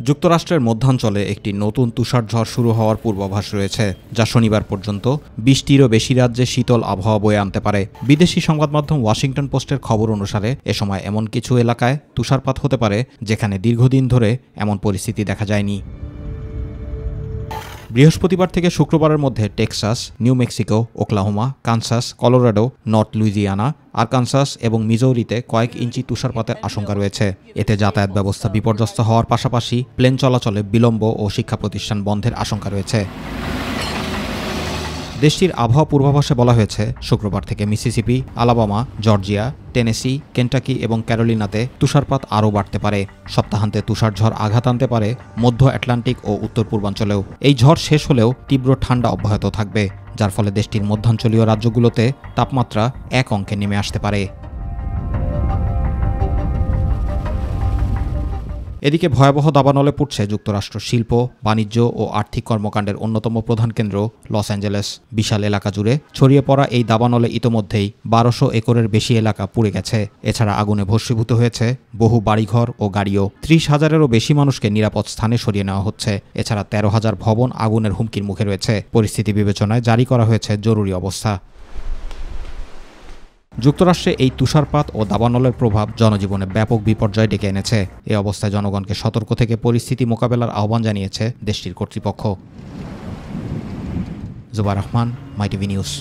যুক্তরাষ্ট্রের মধ্যাঞ্চলে একটি নতুন তুষারঝড় শুরু হওয়ার পূর্বাভাস রয়েছে, যা শনিবার পর্যন্ত ২০টিরও বেশি রাজ্যে শীতল আবহাওয়া বয়ে আনতে পারে। বিদেশি সংবাদমাধ্যম ওয়াশিংটন পোস্টের খবর অনুসারে এ সময় এমন কিছু এলাকায় তুষারপাত হতে পারে যেখানে দীর্ঘদিন ধরে এমন পরিস্থিতি দেখা যায়নি। বৃহস্পতিবার থেকে শুক্রবারের মধ্যে Texas, new Mexico, Oklahoma, Kansas, Colorado, north Louisiana, Arkansas এবং মিজৌরিতে কয়েক ইঞ্চি তুষারপাতের আশঙ্কা রয়েছে। এতে যাতায়াত ব্যবস্থা বিপর্যস্ত হওয়ার পাশাপাশি প্লেন চলাচলে বিলম্ব ও শিক্ষা প্রতিষ্ঠান বন্ধের আশঙ্কা রয়েছে। দেশটির আবহাওয়া পূর্বাভাসে বলা হয়েছে, শুক্রবার থেকে Mississippi, Alabama, Georgia, Tennessee, Kentucky এবং ক্যারোলিনাতে তুষারপাত আরও বাড়তে পারে। সপ্তাহান্তে তুষারঝড় আঘাত আনতে পারে মধ্য আটলান্টিক ও উত্তর পূর্বাঞ্চলেও। এই ঝড় শেষ হলেও তীব্র ঠান্ডা অব্যাহত থাকবে, যার ফলে দেশটির মধ্যাঞ্চলীয় রাজ্যগুলোতে তাপমাত্রা এক অঙ্কে নেমে আসতে পারে। এদিকে ভয়াবহ দাবানলে পড়ছে যুক্তরাষ্ট্র শিল্প, বাণিজ্য ও আর্থিক কর্মকাণ্ডের অন্যতম প্রধান কেন্দ্র লস অ্যাঞ্জেলেস। বিশাল এলাকা জুড়ে ছড়িয়ে পড়া এই দাবানলে ইতোমধ্যেই ১২০০ একরের বেশি এলাকা পুড়ে গেছে। এছাড়া আগুনে ভস্মীভূত হয়েছে বহু বাড়িঘর ও গাড়িও। ৩০,০০০-এরও বেশি মানুষকে নিরাপদ স্থানে সরিয়ে নেওয়া হচ্ছে। এছাড়া ১৩,০০০ ভবন আগুনের হুমকির মুখে রয়েছে। পরিস্থিতি বিবেচনায় জারি করা হয়েছে জরুরি অবস্থা। যুক্তরাষ্ট্রে এই তুষারপাত ও দাবানলের প্রভাব জনজীবনে ব্যাপক বিপর্যয় ডেকে এনেছে। এ অবস্থায় জনগণকে সতর্ক থেকে পরিস্থিতি মোকাবেলার আহ্বান জানিয়েছে দেশটির কর্তৃপক্ষ। জুবাইর রহমান, মাই টিভি নিউজ।